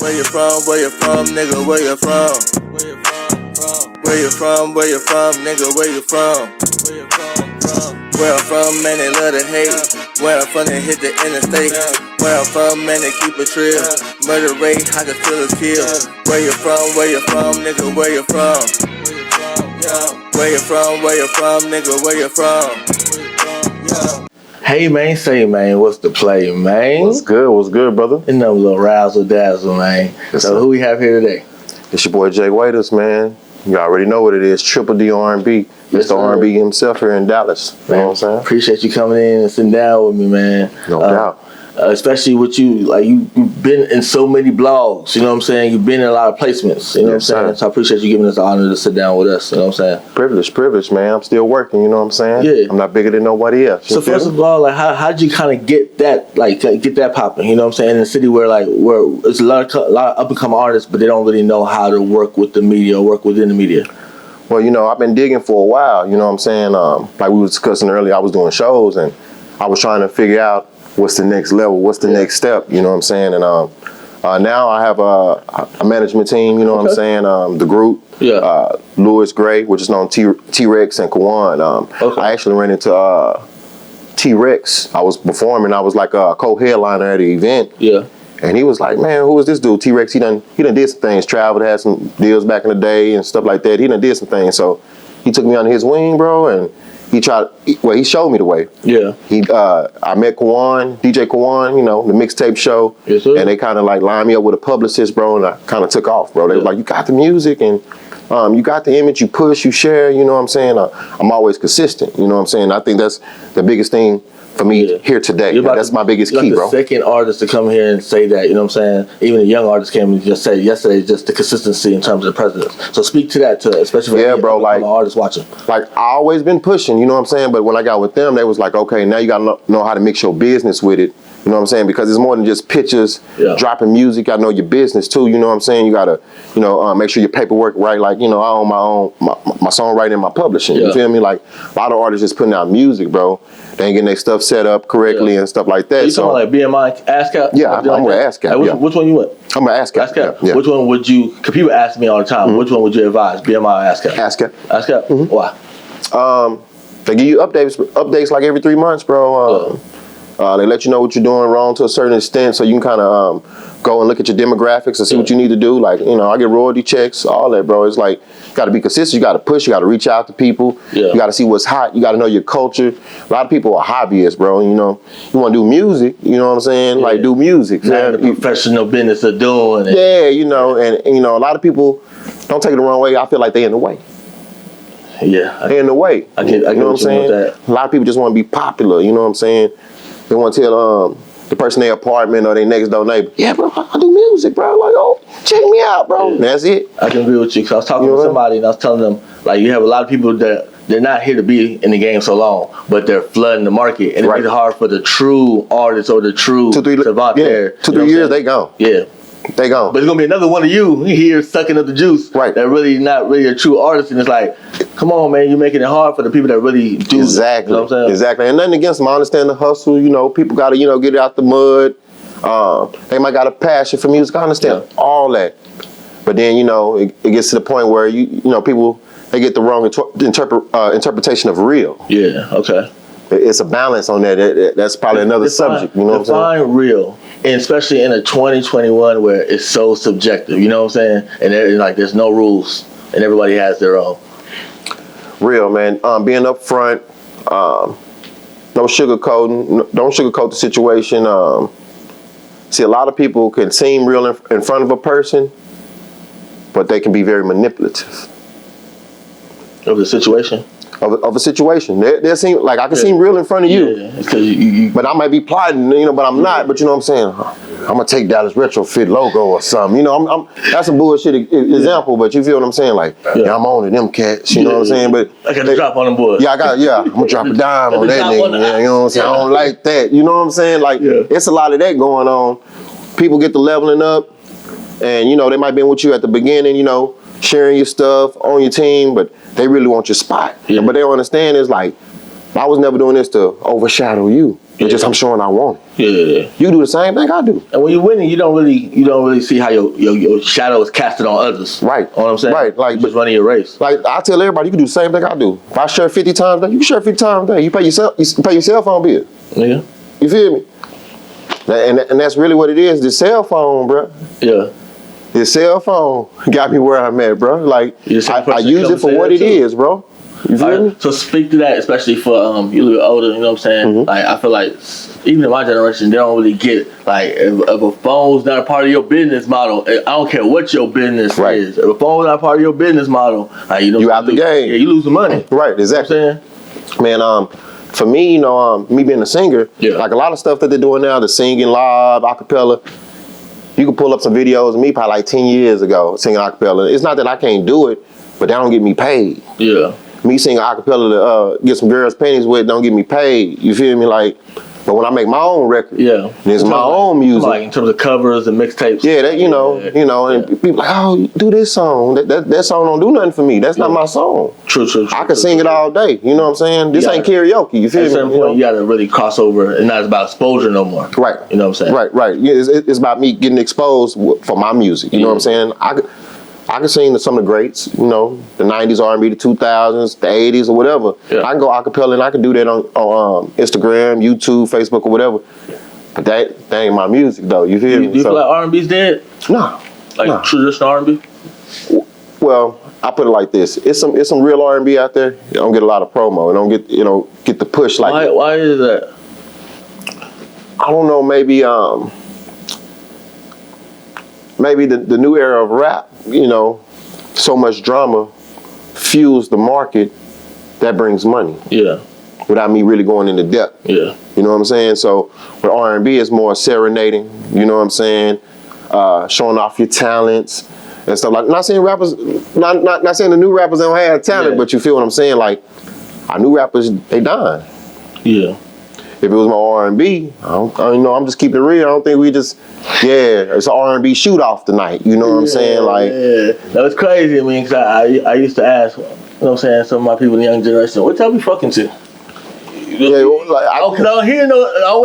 Where you from? Where you from, nigga? Where you from? Where you from? Where you from? Where you from, nigga? Where you from? Where you from? Where I'm from, man, they love to hate. Where I'm from, they hit the interstate. Where I'm from, man, they keep it real. Murder rate, I can feel it's kill. Where you from? Where you from, nigga? Where you from? Where you from? Where you from, nigga? Where you from? Hey man, say man, what's the play, man? What's good, brother? Another little razzle dazzle, man. Yes, so who we have here today? It's your boy Jay Waiters, man. You already know what it is. Triple D R&B. Yes, Mr. R&B himself here in Dallas. You know what I'm saying? Appreciate you coming in and sitting down with me, man. No doubt. Especially with you, like you've been in so many blogs, you know what I'm saying? You've been in a lot of placements, you know what I'm saying? Sir. So I appreciate you giving us the honor to sit down with us, you know what I'm saying? Privilege, man. I'm still working, you know what I'm saying? Yeah. I'm not bigger than nobody else. So first of all, like how'd you kind of get that, get that popping, you know what I'm saying? In a city where it's a lot of up and coming artists, but they don't really know how to work with the media or work within the media. Well, you know, I've been digging for a while, you know what I'm saying? Like we were discussing earlier, I was doing shows and I was trying to figure out what's the next level, what's the next step, you know what I'm saying? And now I have a management team, you know what I'm saying? The group, Louis Gray, which is known T-Rex and Kawan. I actually ran into T-Rex. I was performing, I was like a co-headliner at the event. Yeah. And he was like, man, who is this dude? T-Rex, he done did some things, traveled, had some deals back in the day and stuff like that. He done did some things. So he took me under his wing, bro, and he showed me the way. Yeah. I met Kawan, DJ Kawan, you know, the mixtape show. Yes, sir. And they kind of like lined me up with a publicist, bro, and I kind of took off, bro. They were like, you got the music and you got the image, you push, you share, you know what I'm saying? I'm always consistent, you know what I'm saying? I think that's the biggest thing for me here today. That's my biggest key, bro. The second artist to come here and say that, you know what I'm saying? Even a young artist came and just said yesterday, just the consistency in terms of the presidents. So speak to that, especially for bro, like artists watching. Like I always been pushing, you know what I'm saying? But when I got with them, they was like, okay, now you gotta know how to mix your business with it. You know what I'm saying? Because it's more than just pictures, dropping music. I know your business too. You know what I'm saying? You gotta, you know, make sure your paperwork right. Like, you know, I own my songwriting and my publishing. You feel me? Like a lot of artists just putting out music, bro. They ain't getting their stuff set up correctly and stuff like that. So you talking like BMI, ASCAP? Yeah, I'm with ASCAP. Which one you with? I'm with ASCAP. ASCAP. Yeah. Which one would you? Because people ask me all the time. Which one would you advise? BMI or ASCAP? ASCAP. ASCAP. Why? They give you updates like every 3 months, bro. They let you know what you're doing wrong to a certain extent, so you can kind of go and look at your demographics and see what you need to do. Like, you know, I get royalty checks, all that, bro. It's like, you got to be consistent. You got to push. You got to reach out to people. You got to see what's hot. You got to know your culture. A lot of people are hobbyists, bro. You know, you want to do music. You know what I'm saying? Like, do music. Not the professional business of doing it. Yeah, you know, and you know, a lot of people, don't take it the wrong way, I feel like they in the way. Yeah, they're in the way. I get you know what I'm saying? That. A lot of people just want to be popular. You know what I'm saying? They want to tell the person in their apartment or their next door neighbor, yeah, bro, I do music, bro. Like, oh, check me out, bro. Yeah. That's it. I can agree with you because I was talking to somebody and I was telling them, like, you have a lot of people that they're not here to be in the game so long, but they're flooding the market, and it's hard for the true artists or the true savant there. 2-3 years, they gone. Yeah. They gone. But it's gonna be another one of you here sucking up the juice. Right. That really not really a true artist, and it's like, come on, man, you're making it hard for the people that really do. Exactly. You know what I'm saying? Exactly. And nothing against them. I understand the hustle. You know, people gotta, you know, get it out the mud. They might got a passion for music. I understand all that. But then, you know, it gets to the point where you know, people they get the wrong interpretation of real. Yeah. Okay. It's a balance on that. That's probably another subject. You know what I'm saying? Define real. And especially in a 2021 where it's so subjective, you know what I'm saying? And there's no rules, and everybody has their own. Real, man. Being up front, no sugarcoating. Don't sugarcoat the situation. See, a lot of people can seem real in front of a person, but they can be very manipulative. Of the situation? Of a situation. They seem like I can seem real in front of you, but I might be plotting, you know, but I'm not. But you know what I'm saying? I'm gonna take Dallas Retrofit logo or something. You know, that's a bullshit example, but you feel what I'm saying? Like, I'm on to them cats. You know what I'm saying? But I got to drop on them boys. Yeah, I'm gonna drop a dime on that nigga. Yeah, you know what I'm saying? I don't like that. You know what I'm saying? Like, it's a lot of that going on. People get to leveling up, and you know, they might be with you at the beginning. You know, sharing your stuff on your team, but they really want your spot. But they don't understand is like, I was never doing this to overshadow you. It's just I'm showing I want it. Yeah. You do the same thing I do. And when you're winning, you don't really see how your shadow is casted on others. Right. You know what I'm saying? Right. Like, you're just running your race. Like I tell everybody, you can do the same thing I do. If I share 50 times a day, you can share 50 times a day. You pay your cell phone bill. Yeah. You feel me? And that's really what it is. The cell phone, bro. Yeah. The cell phone got me where I'm at, bro. Like I use it for what it is, bro. You feel me? So speak to that, especially for you a little older. You know what I'm saying? Mm-hmm. Like I feel like even in my generation, they don't really get like if a phone's not a part of your business model. I don't care what your business is. If a phone's not a part of your business model, like, you out the game. Yeah, you losing money. Right. Exactly. You know what I'm saying? Man, for me, me being a singer, like a lot of stuff that they're doing now, the singing live, acapella. You can pull up some videos of me probably like 10 years ago singing acapella. It's not that I can't do it, but they don't get me paid. Yeah. Me singing acapella to get some girls' panties wet don't get me paid. You feel me? Like, but when I make my own record, it's my own music. Like in terms of covers and mixtapes. Yeah, that and people like, oh, do this song. That song don't do nothing for me. That's not my song. True. I can sing it all day. You know what I'm saying? This ain't karaoke. You feel me? At a certain point, you gotta really cross over, and not about exposure no more. Right. You know what I'm saying? Right. Yeah, it's about me getting exposed for my music. You know what I'm saying? I can sing to some of the greats, the 90s R&B, the 2000s, the 80s, or whatever. Yeah. I can go acapella, and I can do that on Instagram, YouTube, Facebook, or whatever. But that ain't my music, though. You feel me? Do you feel like R&B's dead? No. Like traditional R&B? Well, I put it like this: it's some real R&B out there. You don't get a lot of promo. You don't get the push like. Why is that? I don't know. Maybe the new era of rap. So much drama fuels the market that brings money. Yeah. Without me really going into depth. Yeah. You know what I'm saying? So with R&B, it's more serenading. You know what I'm saying? Showing off your talents and stuff like. Not saying rappers, not saying the new rappers don't have talent, but you feel what I'm saying? Like our new rappers, they dying. Yeah. If it was my R&B, I'm just keeping it real. I don't think it's an R&B shoot off tonight. You know what I'm saying? Like, that was crazy. I mean, cause I used to ask, some of my people in the young generation, what y'all be fucking to? Cause I don't hear an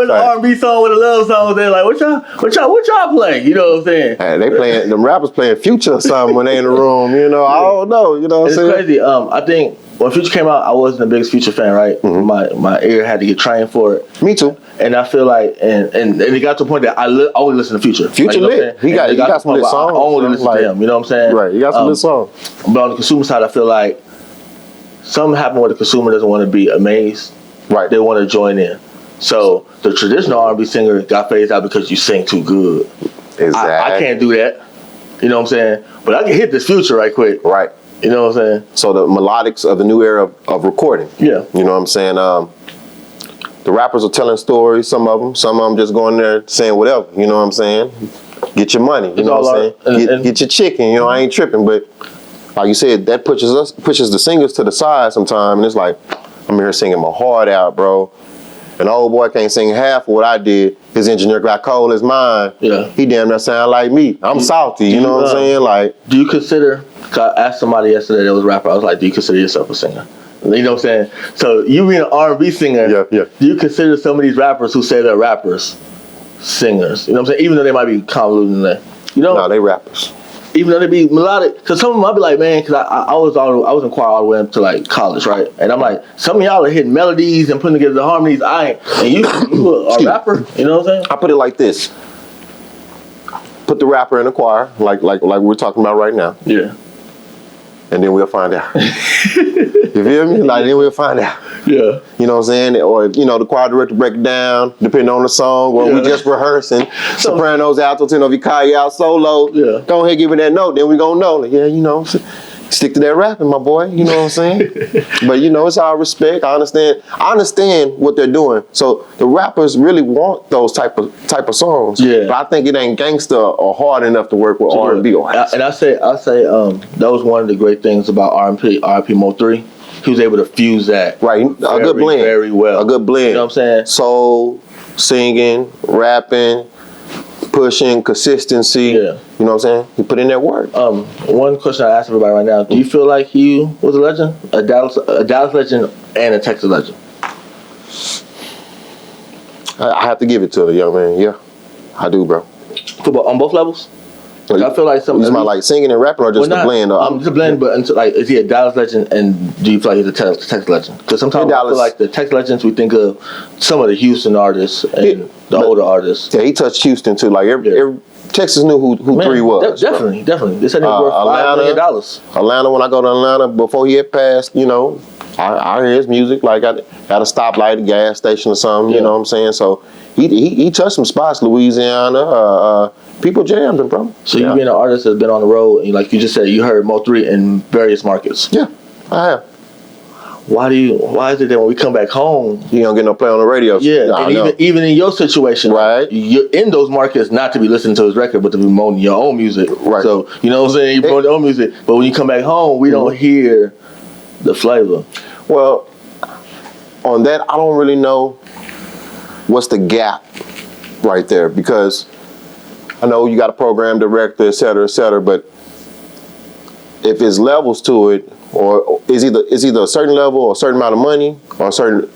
R&B song with a love song. They're like, what y'all play? You know what I'm saying? Hey, they playing, them rappers playing Future or something when they in the room. I don't know. You know what I'm saying? It's crazy. I think when Future came out, I wasn't the biggest Future fan, right? Mm-hmm. My ear had to get trained for it. Me too. And I feel like, and it got to a point that I always listen to Future. Future lit. He got some lit songs. I only listen to him. You know what I'm saying? Right. He got some lit songs. But on the consumer side, I feel like something happened where the consumer doesn't want to be amazed. Right. They want to join in. So the traditional R&B singer got phased out because you sing too good. Exactly. I can't do that. You know what I'm saying? But I can hit this Future right quick. Right. You know what I'm saying? So the melodics of the new era of recording. Yeah. You know what I'm saying? The rappers are telling stories, some of them just going there saying whatever, you know what I'm saying? Get your money, you know what I'm saying? Get your chicken, I ain't tripping, but like you said, that pushes the singers to the side sometime, and it's like, I'm here singing my heart out, bro. An old boy can't sing half of what I did. His engineer got cold as mine. Yeah. He damn near sound like me. I'm salty, you know what I'm saying? Like, do you consider, I asked somebody yesterday that was a rapper, I was like, do you consider yourself a singer? You know what I'm saying? So you being an R&B singer, do you consider some of these rappers who say they're rappers singers? You know what I'm saying? Even though they might be convoluted in that. No, they rappers. Even though they be melodic, because some of them I'll be like, man, because I was in choir all the way up to like college, right? And I'm like, some of y'all are hitting melodies and putting together the harmonies. I ain't. And you a rapper, you know what I'm saying? I put it like this: put the rapper in the choir, like we're talking about right now. Yeah. And then we'll find out. You feel me? Like, then we'll find out. Yeah. You know what I'm saying? Or, the choir director break it down, depending on the song, or we just rehearsing. Sopranos, alto, tenor, vicario, out solo. Yeah. Go ahead, give me that note, then we gonna know. Like, stick to that rapping, my boy. You know what I'm saying? But, it's all respect. I understand what they're doing. So the rappers really want those type of songs. Yeah. But I think it ain't gangster or hard enough to work with R&B. And I say that was one of the great things about R.I.P. Mo 3. He was able to fuse that. Right. A good blend. Very well. A good blend. You know what I'm saying? Soul, singing, rapping, pushing, consistency. Yeah. You know what I'm saying? He put in that work. One question I ask everybody right now: do you feel like he was a legend, a Dallas legend, and a Texas legend? I have to give it to the young man. Yeah, I do, bro. Football on both levels. I feel like some. Is my like singing and rapping or just a blend? Just a blend, but like, is he a Dallas legend, and do you feel like he's a Texas legend? Because sometimes I feel like the Texas legends, we think of some of the Houston artists and the older artists. Yeah, he touched Houston too. Like every Texas knew who 3 was. Definitely. They said he was worth $5 million. Atlanta, when I go to Atlanta, before he had passed, you know, I hear his music like at a stoplight, a gas station or something. You know what I'm saying? So he touched some spots, Louisiana. People jammed him, bro. So you being an artist that's been on the road, and like you just said, you heard Mo3 in various markets. Yeah, I have. Why is it that when we come back home, you don't get no play on the radio? Yeah, and even in your situation, right? You're in those markets not to be listening to his record, but to be promoting your own music. Right. So you know what I'm saying? You promote your own music, but when you come back home, we don't hear the flavor. Well, on that, I don't really know what's the gap right there, because I know you got a program director, et cetera, but if it's levels to it, or is either a certain level or a certain amount of money or certain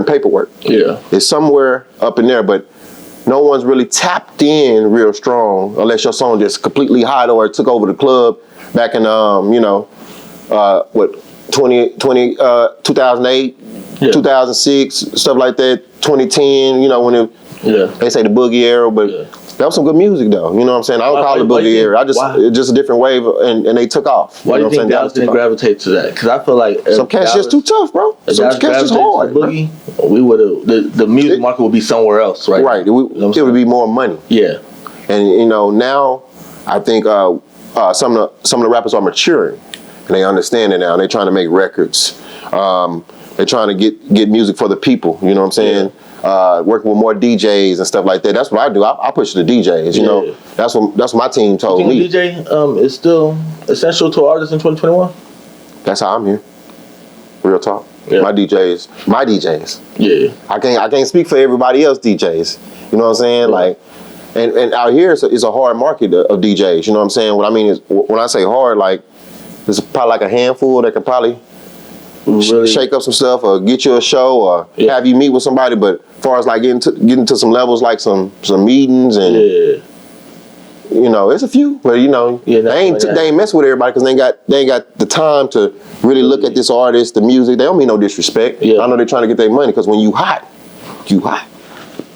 paperwork. Yeah, it's somewhere up in there, but no one's really tapped in real strong unless your song just completely hot or it took over the club back in 2008, 2006, stuff like that, 2010. You know when they say the boogie era, but. That was some good music, though. You know what I'm saying? I don't call it boogie era. It's just a different wave, and they took off. Why do you think Dallas didn't gravitate to that? Because I feel like some cats just too tough, bro. Some cats just hard. Boogie, we would have the music market would be somewhere else, right? Right. It would be more money. Yeah. And now I think some of the rappers are maturing, and they understand it now. They're trying to make records. They're trying to get music for the people. You know what I'm saying? Yeah. Working with more DJs and stuff like that. That's what I do. I push the DJs. You know, that's what my team told me. You think DJ is still essential to artists in 2021? That's how I'm here. Real talk. Yeah. My DJs. Yeah. I can't speak for everybody else DJs. You know what I'm saying? Yeah. Like, and out here it's a hard market of DJs. You know what I'm saying? What I mean is, when I say hard, like, there's probably like a handful that could probably really shake up some stuff or get you a show or have you meet with somebody, but as far as like getting to some levels, like some meetings and you know, it's a few, but you know, they ain't mess with everybody because they ain't got the time to really look at this artist, the music. They don't mean no disrespect. I know they're trying to get their money because when you hot.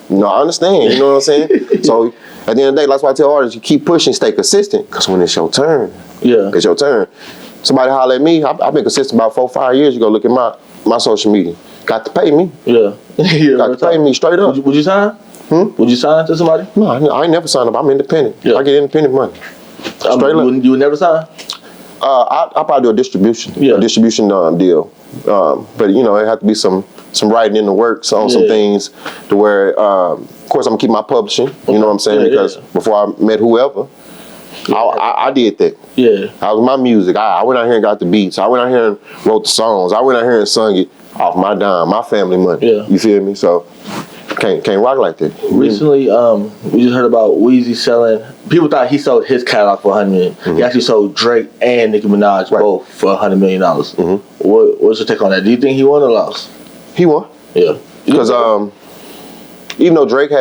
No, I understand. You know what I'm saying? So at the end of the day, that's why I tell artists, you keep pushing, stay consistent, because when it's your turn, it's your turn. Somebody holler at me. I've been consistent about 4 or 5 years. You go look at my social media. Got to pay me. Yeah. Got to pay me straight up. Would you sign? Would you sign to somebody? No, I ain't never signed up. I'm independent. I get independent money. Straight up. You would never sign? I'll probably do a distribution deal. But you know, it had to be some writing in the works on some things to where, of course, I'm gonna keep my publishing. You know what I'm saying? Because before I met whoever, I did that. Yeah. That was my music. I went out here and got the beats. I went out here and wrote the songs. I went out here and sung it off my dime, my family money. Yeah. You feel me? So can't rock like that. Recently, we just heard about Weezy selling. People thought he sold his catalog for $100 million. Mm-hmm. He actually sold Drake and Nicki Minaj both for $100 million. Mm-hmm. What's your take on that? Do you think he won or lost? He won. Yeah. Because even though Drake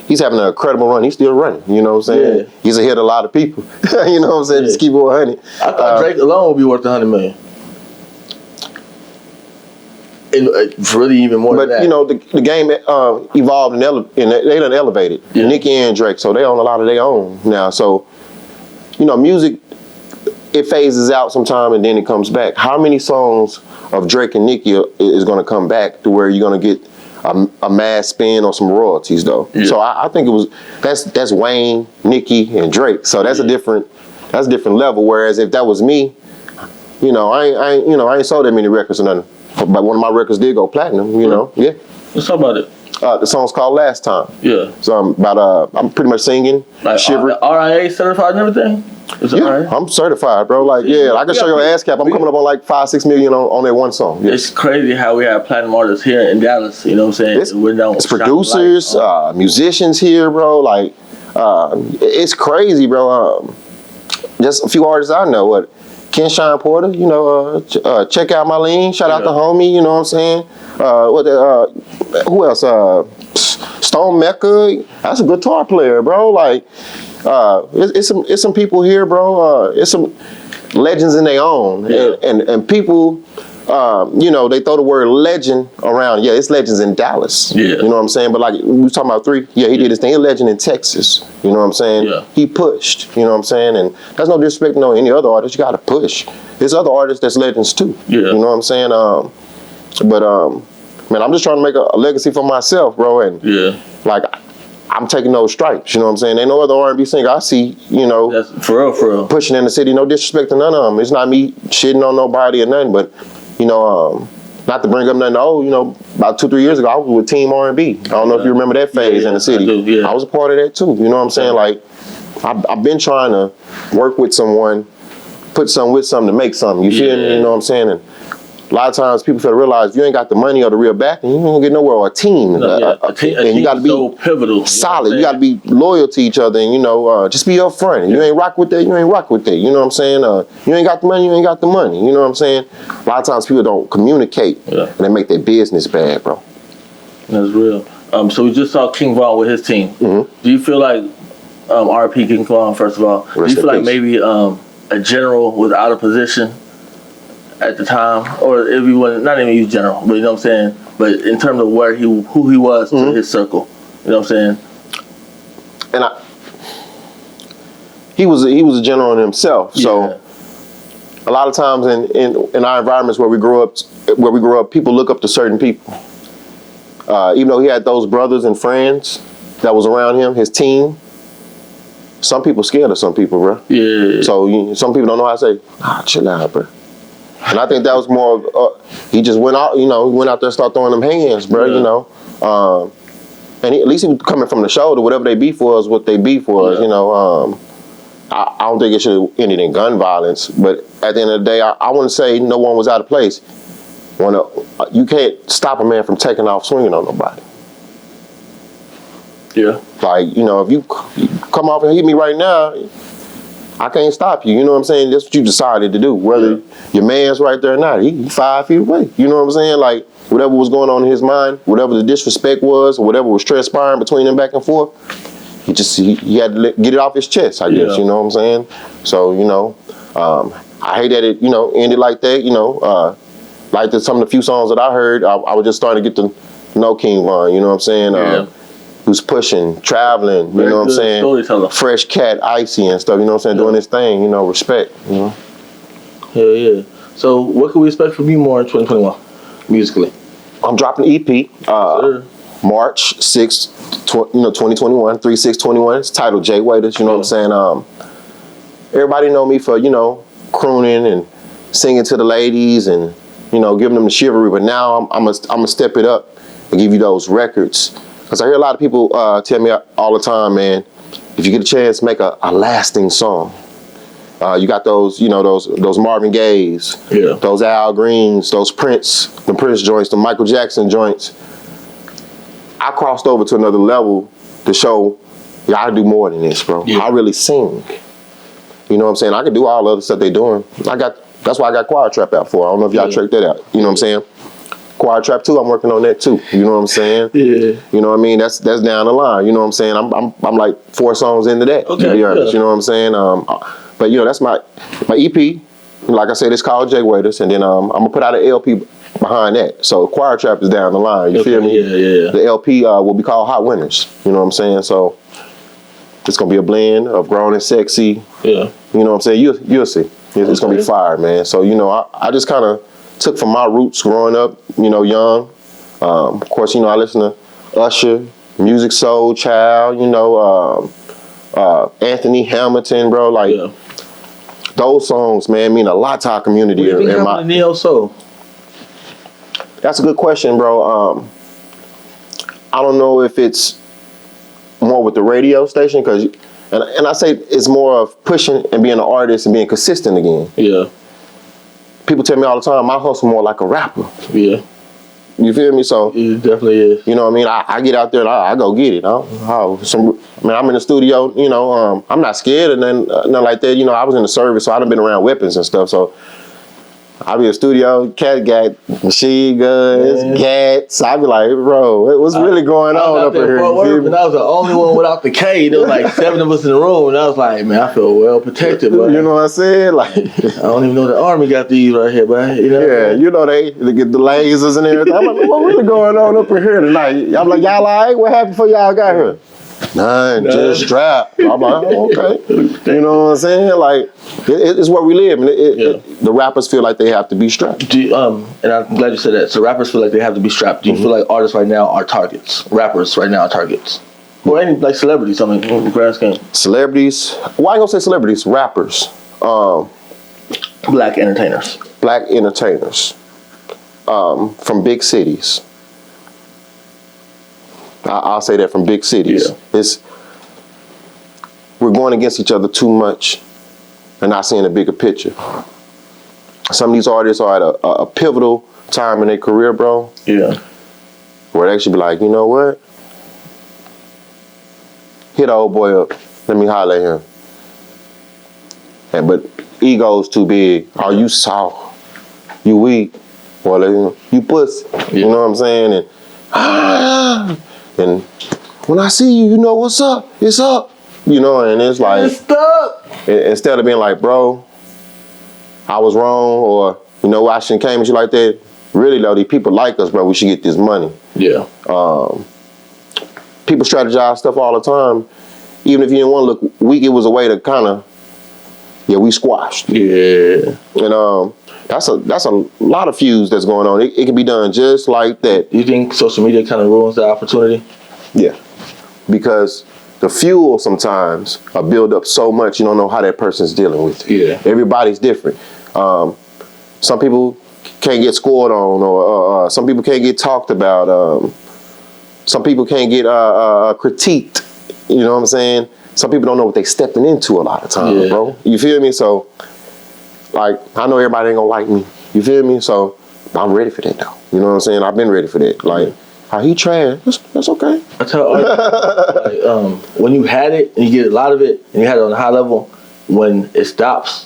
he's having an incredible run. He's still running. You know what I'm saying? Yeah. He's ahead of a lot of people. You know what I'm saying? Just keep it 100. I thought Drake alone would be worth $100 million. And really even more than that. But, you know, the game evolved and they done elevated. Yeah. Nicki and Drake, so they own a lot of their own now. So, you know, music, it phases out sometime and then it comes back. How many songs of Drake and Nicki is going to come back to where you're going to get a mass spin on some royalties though? Yeah. So I think that's Wayne, Nicki, and Drake. So that's a different level. Whereas if that was me, you know, I ain't sold that many records or nothing. But one of my records did go platinum. You know, yeah. Let's talk about it. The song's called Last Time. Yeah. So I'm pretty much singing, like shivering. RIA certified and everything. Yeah, I'm certified, bro. Like, I can show you an ASCAP. I'm coming up on like 5-6 million on that one song. Yeah. It's crazy how we have platinum artists here in Dallas. You know what I'm saying? It's producers, musicians here, bro. Like, it's crazy, bro. Just a few artists I know. Ken Shine Porter, you know, check out my lean. Shout out to homie, you know what I'm saying? Who else? Stone Mecca. That's a guitar player, bro. Like, it's some people here, bro. It's some legends in their own, and people. You know, they throw the word legend around. Yeah, it's legends in Dallas. Yeah. You know what I'm saying? But like we was talking about 3, he did his thing. He's a legend in Texas. You know what I'm saying? Yeah. He pushed, you know what I'm saying? And that's no disrespect to any other artist. You gotta push. There's other artists that's legends too. Yeah. You know what I'm saying? Man, I'm just trying to make a legacy for myself, bro. And like I'm taking those stripes, you know what I'm saying? Ain't no other R&B singer I see, you know, that's for real. Pushing in the city. No disrespect to none of them. It's not me shitting on nobody or nothing, but you know, not to bring up nothing old, you know, about 2-3 years ago, I was with Team R&B. I don't know if you remember that phase in the city. I was a part of that too, you know what I'm saying? Like, I've been trying to work with someone, put something with something to make something, you feel me? You know what I'm saying? And a lot of times people fail to realize if you ain't got the money or the real backing, you ain't gonna get nowhere. Or a team, and you gotta be so pivotal, solid. You gotta be loyal to each other, and you know, just be upfront. You ain't rock with that, you ain't rock with that. You know what I'm saying? You ain't got the money, you ain't got the money. You know what I'm saying? A lot of times people don't communicate, and they make their business bad, bro. That's real. So we just saw King Von with his team. Do you feel like RP King Von? First of all, do you feel like maybe a general was out of position at the time, or if he wasn't, not even use general, but you know what I'm saying, but in terms of who he was to his circle, you know what I'm saying? And he was a general in himself. So a lot of times in our environments where we grow up, people look up to certain people. Even though he had those brothers and friends that was around him, his team, some people scared of some people, bro. Yeah. So some people don't know how to say, chill out, bro. And I think that was more of, he just went out, you know, he went out there and started throwing them hands, bro, you know. And at least he was coming from the shoulder, whatever they beef was, what they beef was, you know. I don't think it should have ended in gun violence, but at the end of the day, I wouldn't say no one was out of place. You can't stop a man from taking off swinging on nobody. Yeah. Like, you know, if you come off and hit me right now, I can't stop you, you know what I'm saying? That's what you decided to do. Whether your man's right there or not, he 5 feet away. You know what I'm saying? Like, whatever was going on in his mind, whatever the disrespect was, or whatever was transpiring between them back and forth, he had to get it off his chest, I guess, you know what I'm saying? So, you know, I hate that it, you know, ended like that, you know. Like some of the few songs that I heard, I was just starting to get to know King Von, you know what I'm saying? Who's pushing, traveling, you know what I'm saying? Fresh Cat, Icy and stuff, you know what I'm saying? Doing his thing, you know, respect, you know? Hell yeah. So what can we expect from you more in 2021, musically? I'm dropping an EP, March 6th, 2021, 3/6/21. It's titled Jay Waiters, you know what I'm saying? Everybody know me for, you know, crooning and singing to the ladies and, you know, giving them the chivalry, but now I'm gonna step it up and give you those records. Because I hear a lot of people tell me all the time, man, if you get a chance, make a lasting song. You got those, you know, those Marvin Gayes, those Al Greens, those Prince, the Prince joints, the Michael Jackson joints. I crossed over to another level to show, I do more than this, bro. I really sing. You know what I'm saying? I can do all the other stuff they doing. That's why I got Choir Trap out for. I don't know if y'all checked that out. You know what I'm saying? Choir Trap 2, I'm working on that too. You know what I'm saying? Yeah. You know what I mean? That's down the line. You know what I'm saying? I'm like 4 songs into that. Okay. To be honest, you know what I'm saying? But you know, that's my EP. Like I said, it's called Jay Waiters, and then I'm gonna put out an LP behind that. So Choir Trap is down the line. You feel me? Yeah. The LP will be called Hot Winners. You know what I'm saying? So it's gonna be a blend of grown and sexy. Yeah. You know what I'm saying? You'll see. It's gonna be fire, man. So you know, I just kind of took from my roots growing up, you know, young. Of course, you know, I listen to Usher, Music Soul Child, you know, Anthony Hamilton, bro. Like, those songs, man, mean a lot to our community. What do you think happened to Neo Soul? That's a good question, bro. I don't know if it's more with the radio station, because, and I say it's more of pushing and being an artist and being consistent again. Yeah. People tell me all the time, I hustle more like a rapper. Yeah. You feel me? So it definitely is. You know what I mean? I get out there and I go get it. I'm in the studio, you know, I'm not scared or nothing like that. You know, I was in the service, so I done been around weapons and stuff. So I be in the studio, cat got machine guns, cats. I be like, bro, what's really going on up in here? And I was the only one without the K. There was like 7 of us in the room, and I was like, man, I feel well protected, bro. You know what I'm saying? Like, I don't even know the Army got these right here, but you know. Yeah, you know they get the lasers and everything. I'm like, what really going on up in here tonight? I'm like, y'all all right? What happened before y'all got here? None, just strapped. I'm like, oh, okay. You know what I'm saying? Like, it's where we live. And the rappers feel like they have to be strapped. And I'm glad you said that. So rappers feel like they have to be strapped. Do you feel like artists right now are targets? Rappers right now are targets? Or any, like, celebrities, I mean, in the grand scheme. Celebrities? Why I gonna say celebrities? Rappers. Black entertainers. Black entertainers. From big cities. I'll say that from big cities. Yeah. We're going against each other too much and not seeing a bigger picture. Some of these artists are at a pivotal time in their career, bro. Yeah. Where they should be like, you know what? Hit an old boy up. Let me holler at him. But ego's too big. Oh, you soft. You weak. Well, you pussy. Yeah. You know what I'm saying? And when I see you, you know what's up. It's up. You know, and it's like, it's up. Instead of being like, bro, I was wrong, or, you know, I shouldn't came and shit like that. Really, though, these people like us, bro. We should get this money. Yeah. People strategize stuff all the time. Even if you didn't want to look weak, it was a way to kind of, we squashed. Yeah. And that's a lot of fuse that's going on. It can be done just like that. You think social media kind of ruins the opportunity? Yeah. Because the fuel sometimes build up so much you don't know how that person's dealing with it. Yeah. Everybody's different. Some people can't get scored on, or some people can't get talked about. Some people can't get critiqued. You know what I'm saying? Some people don't know what they stepping into a lot of times, bro. You feel me? So, like, I know everybody ain't gonna like me. You feel me? So, I'm ready for that, though. You know what I'm saying? I've been ready for that. Like, how he trash, that's okay. I tell like, when you had it, and you get a lot of it, and you had it on a high level, when it stops,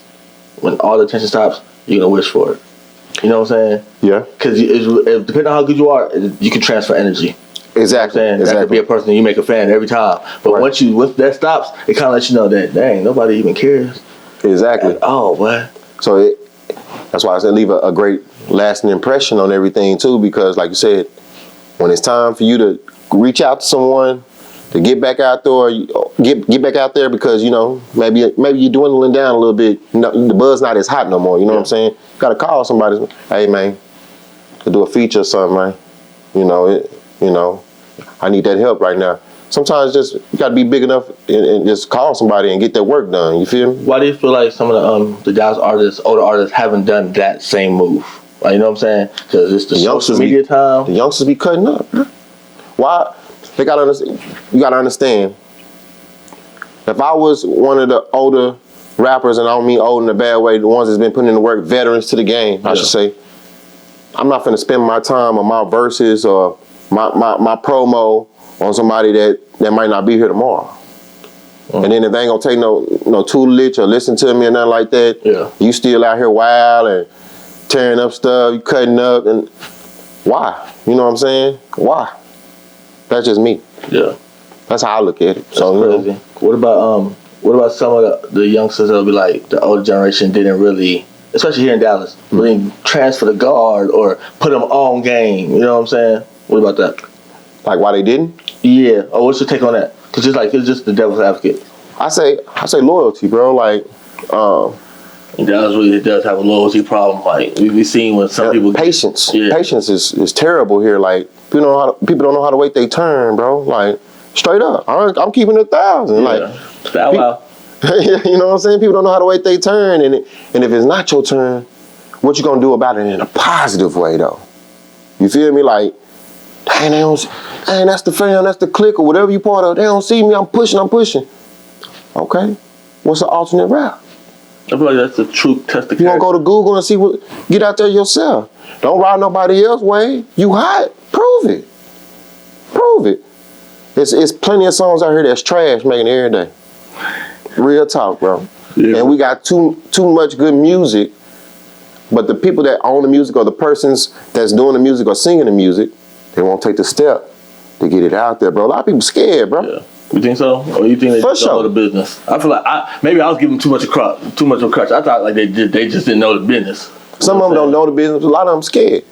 when all the attention stops, you're gonna wish for it. You know what I'm saying? Yeah. Because depending on how good you are, you can transfer energy. Exactly. You know that could be a person that you make a fan every time. But once that stops, it kind of lets you know that, dang, nobody even cares. Exactly. Oh, what? So that's why I said leave a great lasting impression on everything too, because like you said, when it's time for you to reach out to someone, to get back out there, or get back out there because, you know, maybe you're dwindling down a little bit. You know, the buzz not as hot no more. You know what I'm saying? You gotta call somebody. Hey man, to do a feature or something, man. You know, I need that help right now. Sometimes just you gotta be big enough and just call somebody and get that work done. You feel me? Why do you feel like some of the guys older artists, haven't done that same move? Like, you know what I'm saying? Because it's the social media time. The youngsters be cutting up. Why? They gotta understand. You gotta understand. If I was one of the older rappers, and I don't mean old in a bad way, the ones that's been putting in the work, veterans to the game, I should say, I'm not finna spend my time on my verses or my promo on somebody that might not be here tomorrow. And then if they ain't gonna take no tutelage or listen to me or nothing like that, you still out here wild and tearing up stuff, you cutting up, and why? You know what I'm saying? Why? That's just me. Yeah. That's how I look at it. That's crazy. You know. What about some of the youngsters that'll be like, the older generation didn't really, especially here in Dallas, really transfer the guard or put them on game, you know what I'm saying? What about that? Like why they didn't? Yeah. Oh, what's your take on that? Because it's just the devil's advocate. I say loyalty, bro. Like, Dallas really does have a loyalty problem. Like we've seen when some people patience. Yeah. Patience is terrible here. Like people don't know how to wait their turn, bro. Like straight up, I'm keeping 1,000. Yeah. Like wow. You know what I'm saying? People don't know how to wait their turn, and if it's not your turn, what you gonna do about it in a positive way though? You feel me? Like, dang, that's the fam, that's the clique or whatever you part of. They don't see me. I'm pushing. Okay, what's the alternate route? I feel like that's the true test of You want to go to Google and see what, get out there yourself. Don't ride nobody else's way. You hot, prove it. Prove it. It's plenty of songs out here that's trash making it every day. Real talk, bro. Yeah. And we got too much good music, but the people that own the music or the persons that's doing the music or singing the music, they won't take the step to get it out there, bro. A lot of people scared, bro. Yeah. You think so? Or you think they just don't know the business? I feel like maybe I was giving too much of a crutch. I thought like they just didn't know the business. Some of them don't know the business. A lot of them scared.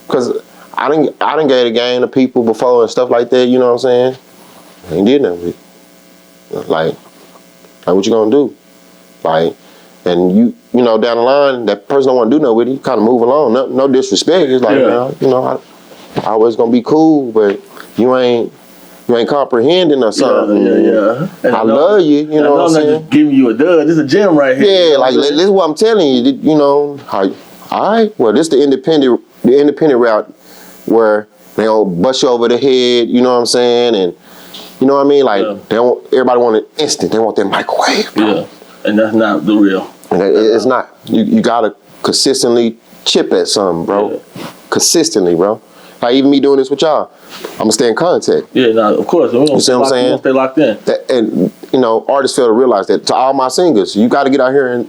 Cause I didn't get a game to people before and stuff like that. You know what I'm saying? I ain't did nothing with it. Like what you gonna do? Like, and you know down the line that person don't want to do nothing with it. You kind of move along. No disrespect. It's like you know I always gonna be cool, but you ain't comprehending or something. Yeah. I love you. You know what I'm saying? I'm not just giving you a dud. This is a gym right here. Yeah, like this is what I'm telling you. You know, all right. Well, this the independent route where they don't bust you over the head. You know what I'm saying? And you know what I mean? Like everybody want it instant. They want that microwave. Bro. Yeah, and that's not the real. And it's not. You gotta consistently chip at something, bro. Yeah. Consistently, bro. Like even me doing this with y'all, I'm gonna stay in contact. Yeah, no, of course. You see what I'm saying? Stay locked in. And you know, artists fail to realize that. To all my singers, you got to get out here and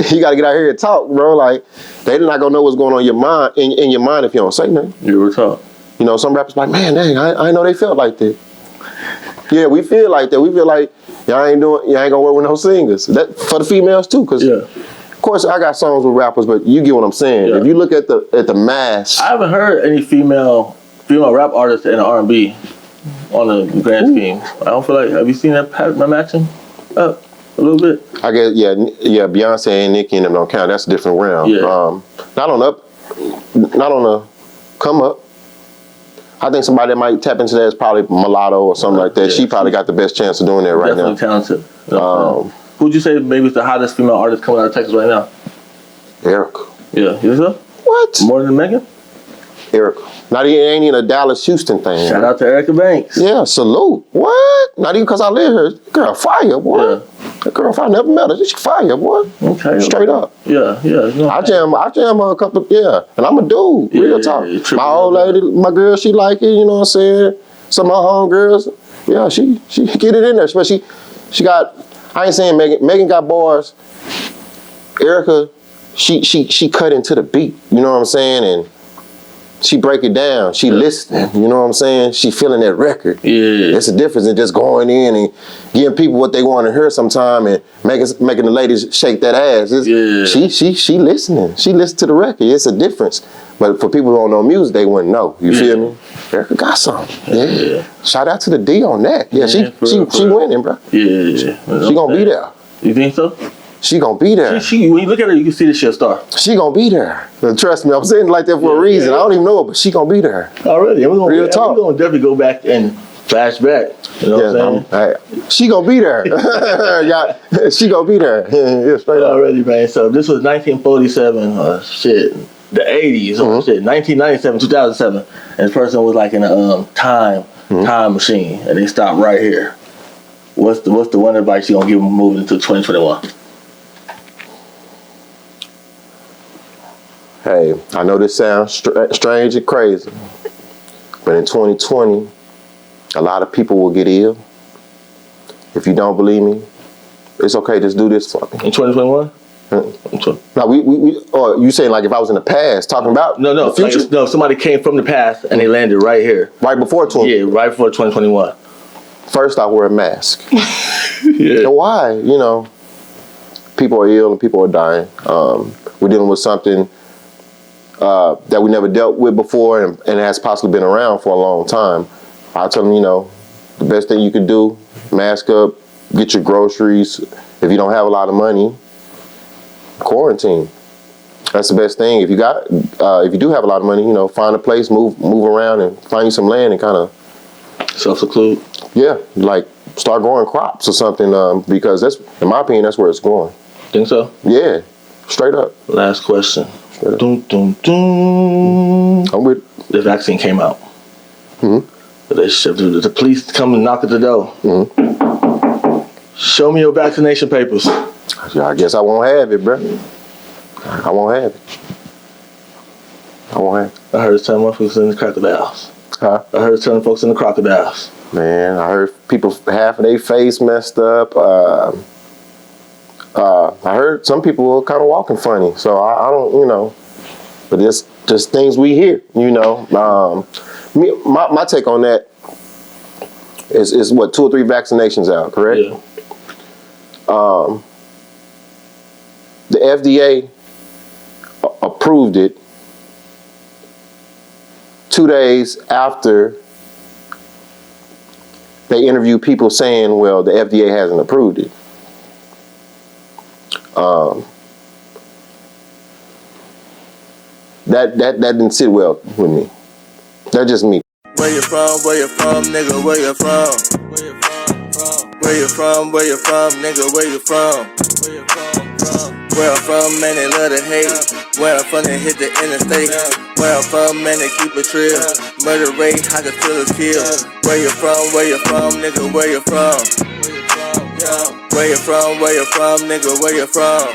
you got to get out here and talk, bro. Like they're not gonna know what's going on in your mind in your mind if you don't say nothing. You were talk. You know, some rappers like, man, dang, I know they felt like that. Yeah, we feel like that. We feel like y'all ain't gonna work with no singers. That for the females too, cause. Yeah. Of course, I got songs with rappers, but you get what I'm saying. Yeah. If you look at the mass, I haven't heard any female rap artists in R&B on the grand scheme. I don't feel like. Have you seen that matching up a little bit? I guess Beyonce and Nicki and them don't count. That's a different realm. Yeah. Not on the come up. I think somebody that might tap into that is probably Mulatto or something like that. Yeah, she probably got the best chance of doing that right now. Definitely talented. Who'd you say maybe is the hottest female artist coming out of Texas right now? Erica. Yeah, you think so? What? More than Megan? Erica. Not even ain't a Dallas Houston thing. Shout out to Erica Banks. Yeah, salute. What? Not even because I live here. Girl, fire, boy. Yeah. That girl, I never met her. She fire, boy. Okay. Straight up. Yeah. I jam her a couple. And I'm a dude. Real talk. My old lady, my girl, she like it. You know what I'm saying? Some of my home girls, yeah, she get it in there. But she got. I ain't saying Megan. Megan got bars. Erica, she cut into the beat. You know what I'm saying? And she break it down. She listening. You know what I'm saying? She feeling that record. Yeah. It's a difference in just going in and giving people what they want to hear sometime and making the ladies shake that ass. She listening. She listen to the record. It's a difference. But for people who don't know music, they wouldn't know. You feel me? Erica got something. Yeah. Shout out to the D on that. Yeah, she winning, bro. Yeah. She gonna be there. You think so? She gonna be there. When you look at her, you can see that she's a star. She gonna be there. Trust me, I'm saying it like that for a reason. I don't even know it, but she gonna be there. Already. Real talk. We're gonna definitely go back and flash back. You know what I'm saying? She gonna be there. She gonna be there. Yeah, straight up. Already, man. So this was 1947. The 80s. 1997, 2007. And this person was like in a time machine, and they stopped right here. What's the one advice you gonna give them moving into 2021? Hey, I know this sounds strange and crazy, but in 2020, a lot of people will get ill. If you don't believe me, it's okay. Just do this for me. In 2021? Now or you saying like if I was in the past talking about the future? Like no, somebody came from the past and they landed right here. Right before 20. Yeah, right before 2021. First, I wear a mask. And why? You know, people are ill and people are dying. We're dealing with something that we never dealt with before and has possibly been around for a long time. I tell them, you know, the best thing you could do, mask up, get your groceries. If you don't have a lot of money, quarantine. That's the best thing. If you do have a lot of money, you know, find a place, move around and find you some land and kind of self-seclude. Yeah, like start growing crops or something because that's, in my opinion, that's where it's going. Think so? Yeah, straight up. Last question. Dun, dun, dun. I'm with it. The vaccine came out. Mm-hmm. The police come and knock at the door. Mm-hmm. Show me your vaccination papers. I guess I won't have it, bro. I won't have it. I won't have it. I heard some motherfuckers in the crocodiles. Huh? I heard some folks in the crocodiles. Man, I heard people half of their face messed up. I heard some people were kind of walking funny. So I don't, you know, but it's just things we hear, you know. My take on that is what, 2 or 3 vaccinations out, correct? Yeah. The FDA approved it 2 days after they interviewed people saying, well, the FDA hasn't approved it. That didn't sit well with me. That's just me. Where you from, nigga, where you from? Where you from, nigga, where you from? Where I'm from, man, they love to hate. Where I'm from, they hit the interstate. Where I'm from, man, they keep it real. Murder rate, I can feel a kill. Where you from, nigga, where you from? Where you from, nigga, where you from?